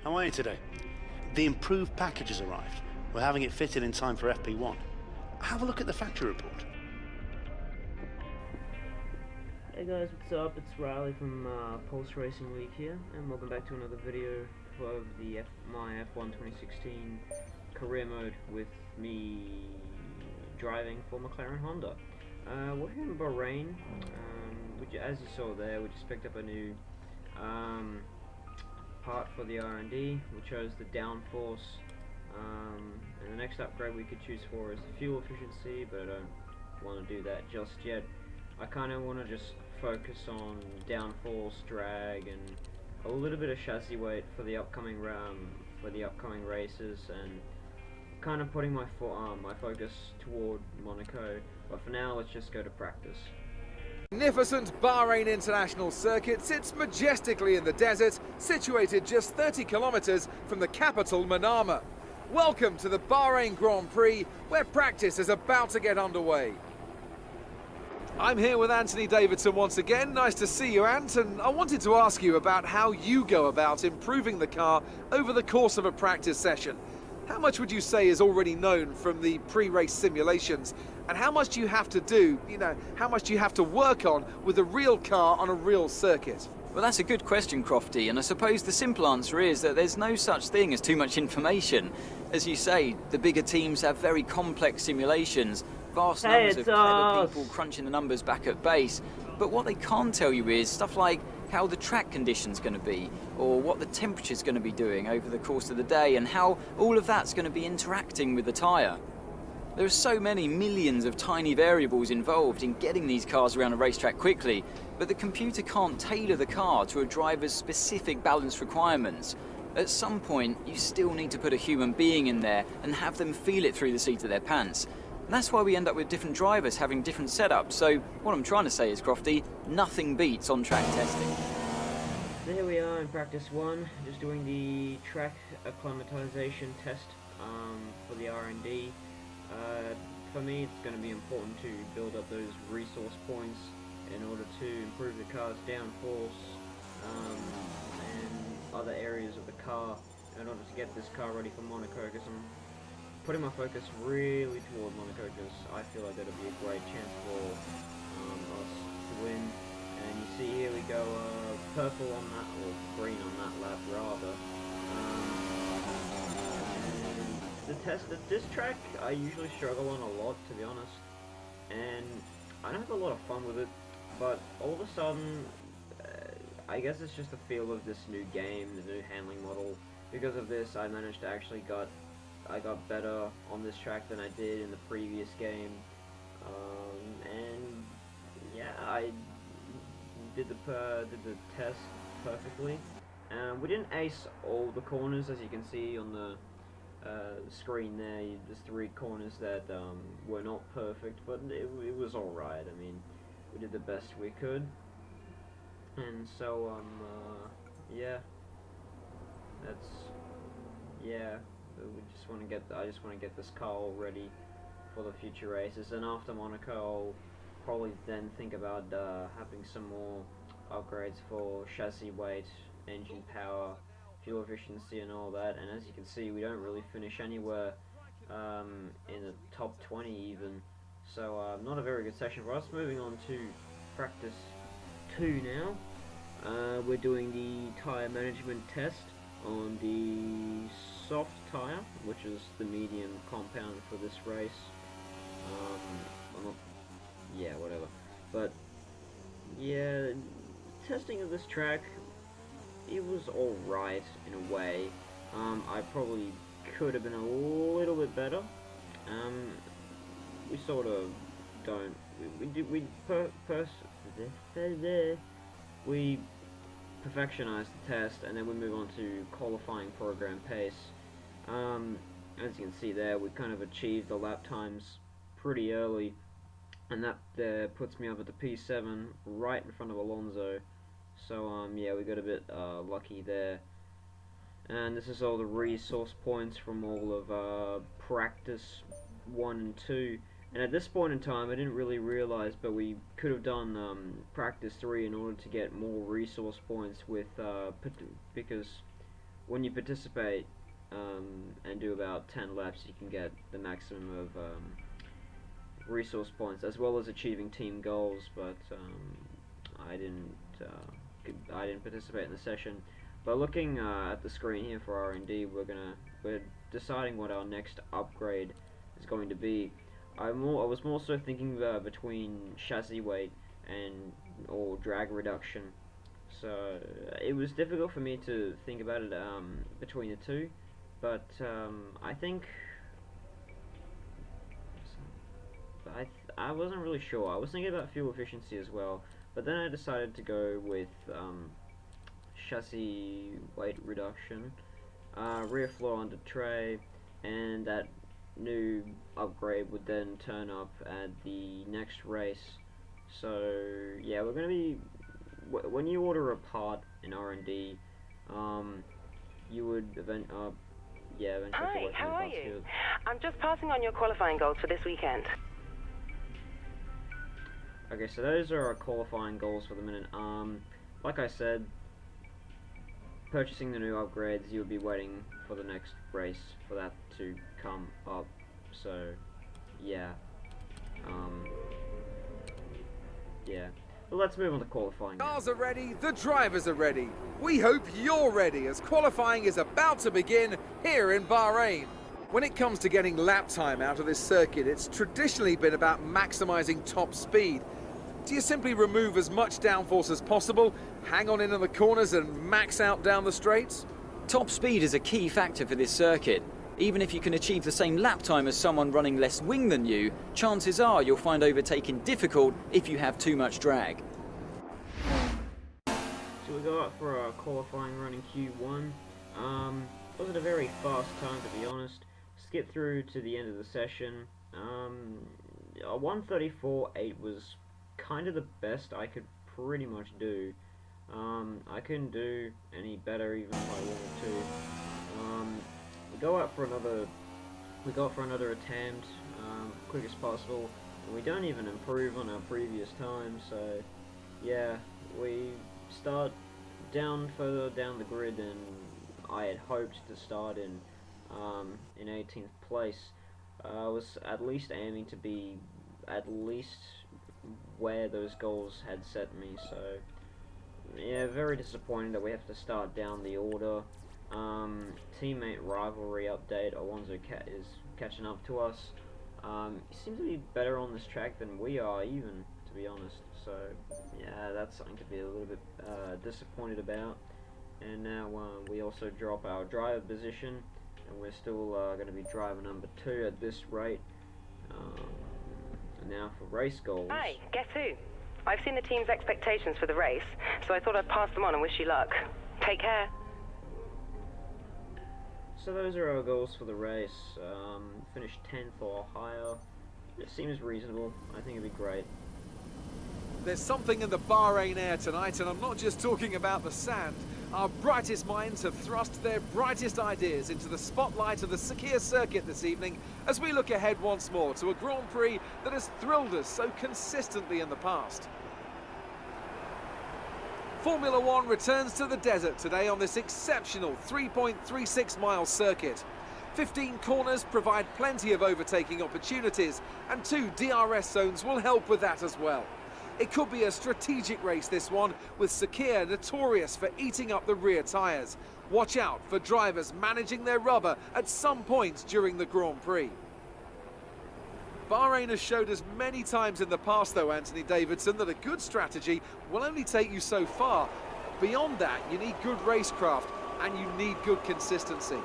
How are you today? The improved package has arrived. We're having it fitted in time for FP1. Have a look at the factory report. Hey guys, what's up? It's Riley from Pulse Racing League here, and welcome back to another video of my F1 2016 career mode with me driving for McLaren Honda. We're here in Bahrain, which, as you saw there, we just picked up a new part for the R&D. We chose the downforce, and the next upgrade we could choose for is the fuel efficiency, but I don't want to do that just yet. I kind of want to just focus on downforce, drag, and a little bit of chassis weight for the upcoming races, and kind of putting my focus toward Monaco. But for now, let's just go to practice. Magnificent Bahrain International Circuit sits majestically in the desert, situated just 30 kilometers from the capital Manama. Welcome to the Bahrain Grand Prix, where practice is about to get underway. I'm here with Anthony Davidson once again. Nice to see you, Ant, and I wanted to ask you about how you go about improving the car over the course of a practice session. How much would you say is already known from the pre-race simulations, and how much do you have to do, how much do you have to work on with a real car on a real circuit? Well, that's a good question, Crofty, and I suppose the simple answer is that there's no such thing as too much information. As you say, the bigger teams have very complex simulations, vast numbers of clever people crunching the numbers back at base, but what they can't tell you is stuff like how the track condition's going to be, or what the temperature's going to be doing over the course of the day, and how all of that's going to be interacting with the tyre. There are so many millions of tiny variables involved in getting these cars around a racetrack quickly, but the computer can't tailor the car to a driver's specific balance requirements. At some point, you still need to put a human being in there and have them feel it through the seat of their pants. And that's why we end up with different drivers having different setups. So what I'm trying to say is, Crofty, nothing beats on-track testing. So here we are in practice 1, just doing the track acclimatization test for the R&D. For me, it's going to be important to build up those resource points in order to improve the car's downforce and other areas of the car in order to get this car ready for Monaco, because I'm putting my focus really toward Monaco because I feel like that'll be a great chance for us to win. And you see here we go purple on that, or green on that lap rather. The test at this track I usually struggle on a lot, to be honest, and I don't have a lot of fun with it, but all of a sudden I guess it's just the feel of this new game, the new handling model. Because of this, I managed to actually I got better on this track than I did in the previous game, and yeah, I did the test perfectly. We didn't ace all the corners, as you can see on the screen there. There's 3 corners that were not perfect, but it was alright. I mean, we did the best we could, and so yeah, I just want to get this car all ready for the future races, and after Monaco I'll probably then think about having some more upgrades for chassis weight, engine power, fuel efficiency and all that. And as you can see, we don't really finish anywhere in the top 20 even, so not a very good session for us. Moving on to practice 2 now. We're doing the tyre management test on the soft tyre, which is the medium compound for this race. Yeah, whatever. But yeah, testing of this track, it was alright in a way. I probably could have been a little bit better. We sort of don't. We perfectionize the test, and then we move on to qualifying program pace. As you can see there, we kind of achieved the lap times pretty early, and that puts me up at the P7 right in front of Alonso. So yeah, we got a bit lucky there. And this is all the resource points from all of practice 1 and 2. And at this point in time, I didn't really realize, but we could have done practice 3 in order to get more resource points with because when you participate and do about 10 laps, you can get the maximum of resource points, as well as achieving team goals. But I didn't participate in the session. But looking at the screen here for R&D, we're deciding what our next upgrade is going to be. I was more so thinking between chassis weight or drag reduction. So it was difficult for me to think about it between the two, but I think I wasn't really sure. I was thinking about fuel efficiency as well, but then I decided to go with chassis weight reduction, rear floor under tray, and that new upgrade would then turn up at the next race. So yeah, we're going to be, when you order a part in R&D, you would eventually Hi, how are you? I'm just passing on your qualifying goals for this weekend. Okay, so those are our qualifying goals for the minute. Like I said, purchasing the new upgrades, you would be waiting for the next race for that to come up. So yeah, yeah. But let's move on to qualifying. Cars are ready, the drivers are ready. We hope you're ready as qualifying is about to begin here in Bahrain. When it comes to getting lap time out of this circuit, it's traditionally been about maximising top speed. Do you simply remove as much downforce as possible, hang on in the corners and max out down the straights? Top speed is a key factor for this circuit. Even if you can achieve the same lap time as someone running less wing than you, chances are you'll find overtaking difficult if you have too much drag. So we go up for our qualifying run in Q1. Wasn't a very fast time, to be honest. Skip through to the end of the session. A 1:34.8 was kind of the best I could pretty much do. I couldn't do any better even if I wanted to. We go for another attempt, quick as possible, and we don't even improve on our previous time. So yeah, we start further down the grid than I had hoped to start in 18th place. I was at least aiming to be at least where those goals had set me. So yeah, very disappointing that we have to start down the order. Teammate rivalry update. Alonso is catching up to us. He seems to be better on this track than we are, even, to be honest. So yeah, that's something to be a little bit disappointed about. And now we also drop our driver position, and we're still going to be driver number 2 at this rate. And now for race goals. Hi, guess who? I've seen the team's expectations for the race, so I thought I'd pass them on and wish you luck. Take care. So those are our goals for the race. Finish 10th or higher. It seems reasonable. I think it'd be great. There's something in the Bahrain air tonight, and I'm not just talking about the sand. Our brightest minds have thrust their brightest ideas into the spotlight of the Sakhir circuit this evening as we look ahead once more to a Grand Prix that has thrilled us so consistently in the past. Formula One returns to the desert today on this exceptional 3.36 mile circuit. 15 corners provide plenty of overtaking opportunities, and 2 DRS zones will help with that as well. It could be a strategic race, this one, with Sakhir notorious for eating up the rear tyres. Watch out for drivers managing their rubber at some points during the Grand Prix. Bahrain has showed us many times in the past, though, Anthony Davidson, that a good strategy will only take you so far. Beyond that, you need good racecraft and you need good consistency.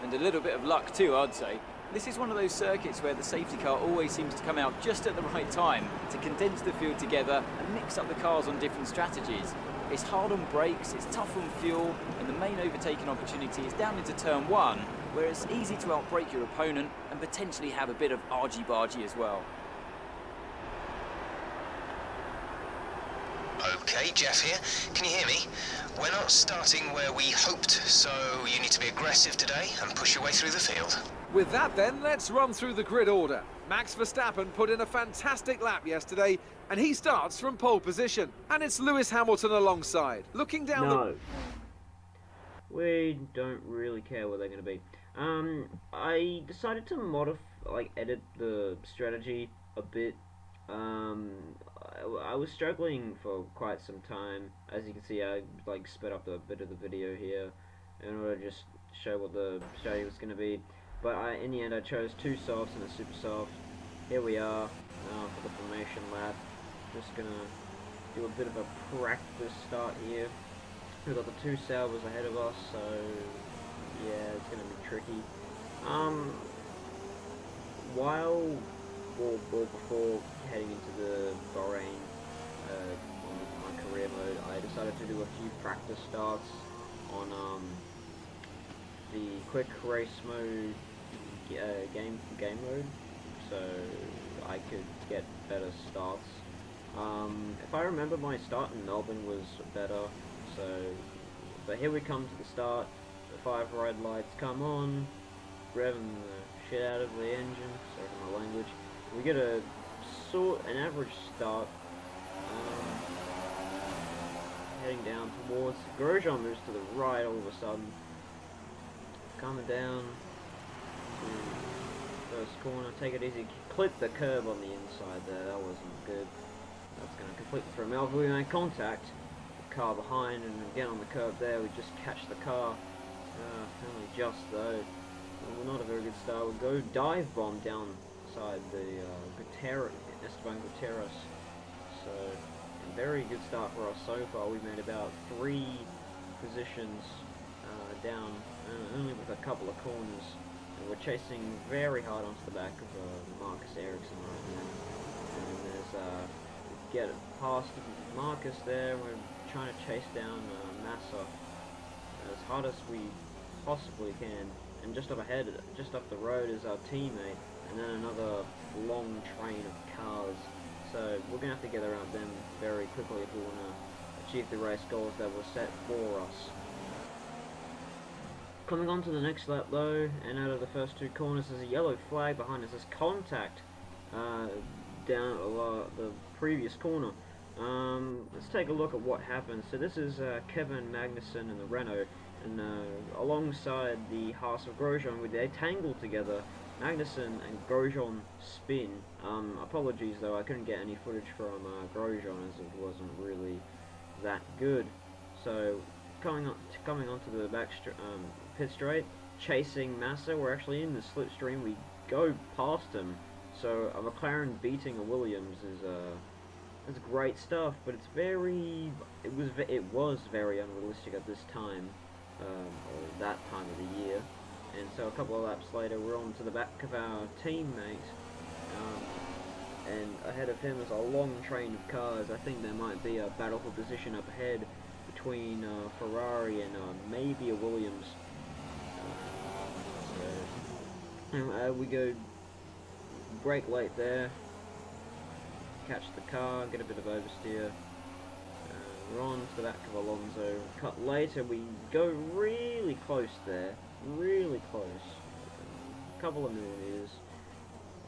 And a little bit of luck too, I'd say. This is one of those circuits where the safety car always seems to come out just at the right time to condense the field together and mix up the cars on different strategies. It's hard on brakes, it's tough on fuel, and the main overtaking opportunity is down into turn 1, where it's easy to outbrake your opponent and potentially have a bit of argy-bargy as well. Okay, Jeff here. Can you hear me? We're not starting where we hoped, so you need to be aggressive today and push your way through the field. With that then, let's run through the grid order. Max Verstappen put in a fantastic lap yesterday, and he starts from pole position. And it's Lewis Hamilton alongside. Looking down We don't really care where they're going to be. I decided to edit the strategy a bit. I was struggling for quite some time. As you can see, I sped up a bit of the video here in order to just show what the strategy was going to be. But in the end, I chose 2 softs and a super soft. Here we are for the formation lap. Just gonna do a bit of a practice start here. We've got the 2 salvos ahead of us, so yeah, it's gonna be tricky. Before heading into the Bahrain on my career mode, I decided to do a few practice starts on the quick race mode game mode, so I could get better starts. If I remember, my start in Melbourne was better. But here we come to the start. The 5 red lights come on, revving the shit out of the engine. Sorry for my language. We get an average start. Heading down towards Grosjean moves to the right all of a sudden. Coming down to first corner. Take it easy. Clip the curb on the inside there. That wasn't good. That's going to completely throw me off. We made contact. Car behind, and again on the curb there we just catch the car, only just though. Well, not a very good start. We'll go dive bomb down inside the Esteban Gutierrez, so a very good start for us so far. We've made about 3 positions down, only with a couple of corners, and we're chasing very hard onto the back of Marcus Ericsson right now, and there's get past Marcus there. We're trying to chase down Massa as hard as we possibly can, and just up ahead, just up the road is our teammate, and then another long train of cars, so we're going to have to get around them very quickly if we want to achieve the race goals that were set for us. Coming on to the next lap though, and out of the first 2 corners there's a yellow flag behind us. There's contact down the previous corner. Let's take a look at what happened. So this is Kevin Magnussen and the Renault, and alongside the Haas of Grosjean, they tangled together. Magnussen and Grosjean spin. Apologies though, I couldn't get any footage from Grosjean as it wasn't really that good. So coming onto the pit straight, chasing Massa. We're actually in the slipstream. We go past him. So a McLaren beating a Williams is great stuff, but it was very unrealistic at this time, or that time of the year. And so a couple of laps later, we're on to the back of our teammate, and ahead of him is a long train of cars. I think there might be a battle for position up ahead between Ferrari and maybe a Williams. We go brake late there, catch the car, get a bit of oversteer. We're on to the back of Alonso. Cut later, we go really close there, really close, a couple of millimeters.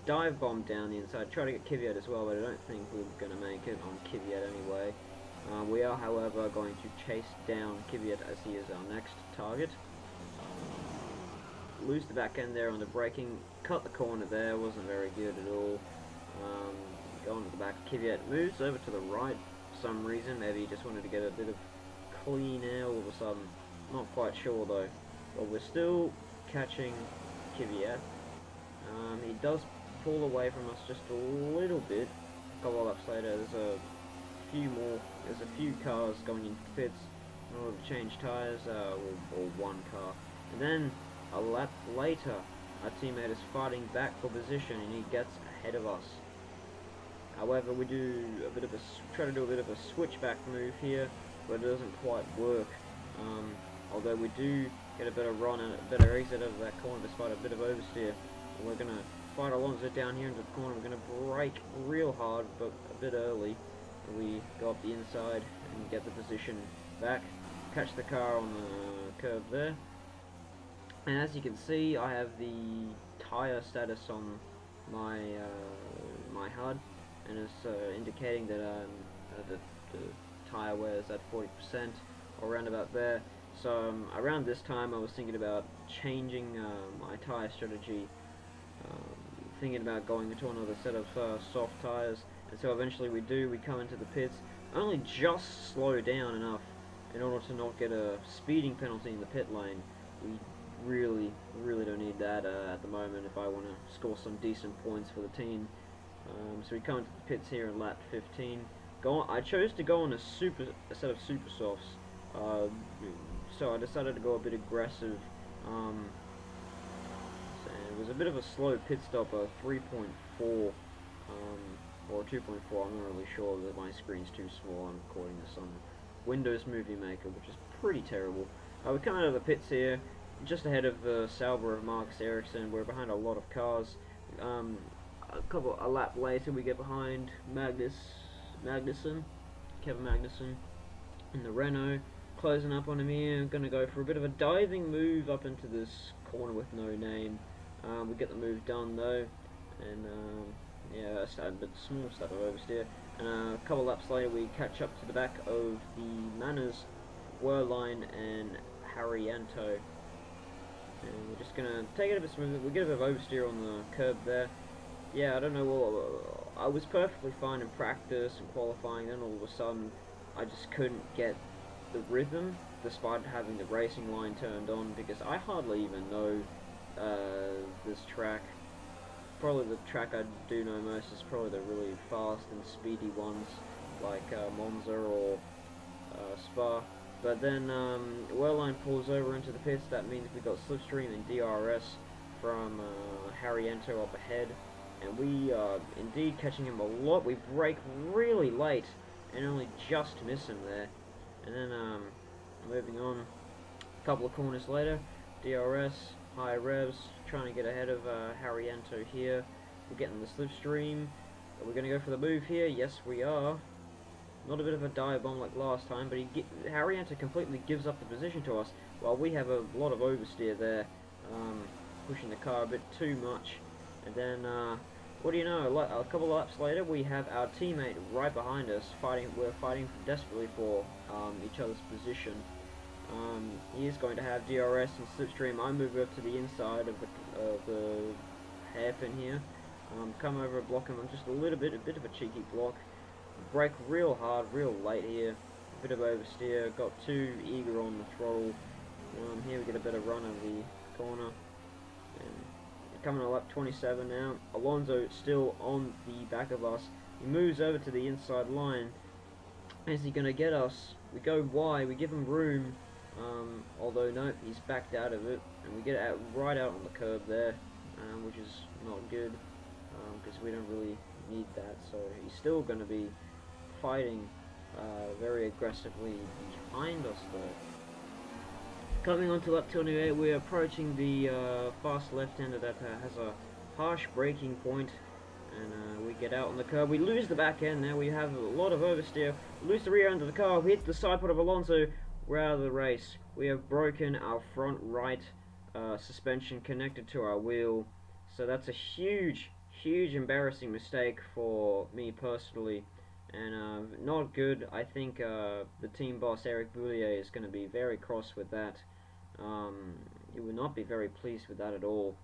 Dive bomb down the inside, try to get Kvyat as well, but I don't think we're going to make it on Kvyat anyway. We are, however, going to chase down Kvyat as he is our next target. Lose the back end there on the braking, cut the corner there, wasn't very good at all. Going to the back, Kvyat moves over to the right for some reason. Maybe he just wanted to get a bit of clean air all of a sudden. Not quite sure though. But we're still catching Kvyat. He does pull away from us just a little bit. A couple of laps later, there's a few cars going into pits in order to change tyres, or one car. And then a lap later, our teammate is fighting back for position and he gets ahead of us. However, we try to do a bit of a switchback move here, but it doesn't quite work. Although we do get a better run and a better exit out of that corner despite a bit of oversteer. And we're going to fight Alonso down here into the corner. We're going to brake real hard, but a bit early. We go up the inside and get the position back, catch the car on the curb there. And as you can see, I have the tyre status on my my HUD, and it's indicating that the tyre wear is at 40% or around about there. So around this time I was thinking about changing my tyre strategy, thinking about going into another set of soft tyres, and so eventually we come into the pits, only just slow down enough in order to not get a speeding penalty in the pit lane. We really don't need that at the moment if I want to score some decent points for the team. So we come into the pits here in lap 15. I chose to go on a set of super softs, so I decided to go a bit aggressive. So it was a bit of a slow pit stop, 3.4 or 2.4. I'm not really sure that my screen's too small. I'm recording this on Windows Movie Maker, which is pretty terrible. We come out of the pits here, just ahead of Sauber and Marcus Ericsson. We're behind a lot of cars. A lap later, we get behind Kevin Magnussen, in the Renault, closing up on him here. I'm going to go for a bit of a diving move up into this corner with no name. We get the move done though, and yeah, a small step of oversteer. And a couple laps later, we catch up to the back of the Manners, Wehrlein and Harriento. And we're just going to take it a bit smooth. We get a bit of oversteer on the curb there. Yeah, I don't know, well, I was perfectly fine in practice and qualifying, then all of a sudden I just couldn't get the rhythm despite having the racing line turned on, because I hardly even know this track. Probably the track I do know most is probably the really fast and speedy ones like Monza or Spa. But then Wehrlein pulls over into the pits. That means we got slipstream and DRS from Harriento up ahead, and we are indeed catching him a lot. We brake really late and only just miss him there. And then moving on, a couple of corners later, DRS, high revs, trying to get ahead of Harriento here. We're getting the slipstream. Are we going to go for the move here? Yes, we are. Not a bit of a dive bomb like last time, but Harriento completely gives up the position to us, while we have a lot of oversteer there, pushing the car a bit too much. And then, what do you know, a couple of laps later, we have our teammate right behind us, we're fighting desperately for each other's position. He is going to have DRS and slipstream. I move up to the inside of the hairpin here, come over and block him on just a bit of a cheeky block. Brake real hard, real late here, a bit of oversteer, got too eager on the throttle. Here we get a better run of the corner, and coming to lap 27 now. Alonso still on the back of us. He moves over to the inside line. Is he going to get us? We go wide, we give him room, although no, he's backed out of it, and we get out right out on the curb there, which is not good, because we don't really need that. So he's still going to be fighting very aggressively behind us though. Coming on to lap 28, we're approaching the fast left-hander that has a harsh braking point, and we get out on the curb. We lose the back end now. We have a lot of oversteer. We lose the rear end of the car. We hit the side pod of Alonso. We're out of the race. We have broken our front right suspension connected to our wheel. So that's a huge embarrassing mistake for me personally, and not good. I think the team boss Eric Boulier is going to be very cross with that. He would not be very pleased with that at all,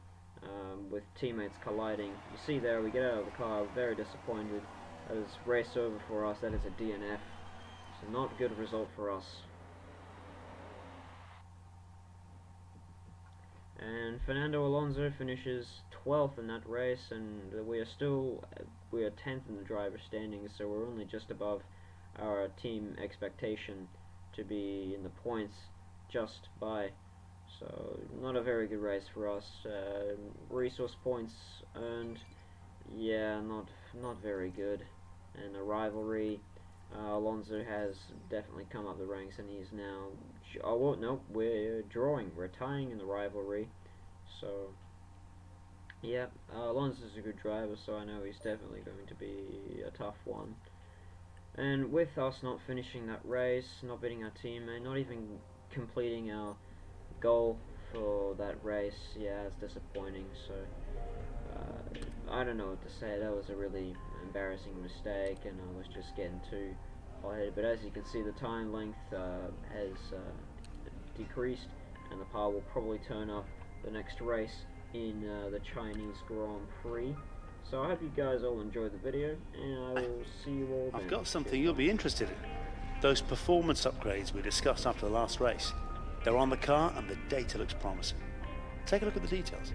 with teammates colliding. You see there, we get out of the car, very disappointed. That is race over for us. That is a DNF. So not a good result for us. And Fernando Alonso finishes 12th in that race, and we are 10th in the driver's standings, so we're only just above our team expectation to be in the points just by. So not a very good race for us. Resource points earned, yeah, not very good. And a rivalry, Alonso has definitely come up the ranks, and he's now. Oh well, no, we're drawing. We're tying in the rivalry. So yeah, Alonso's a good driver, so I know he's definitely going to be a tough one. And with us not finishing that race, not beating our teammate, not even completing our goal for that race, yeah, it's disappointing. So I don't know what to say. That was a really embarrassing mistake, and I was just getting too hot-headed. But as you can see, the time length has decreased, and the power will probably turn up the next race in the Chinese Grand Prix. So I hope you guys all enjoyed the video, and I will see you all then. I've got something you'll be interested in. Those performance upgrades we discussed after the last race. They're on the car and the data looks promising. Take a look at the details.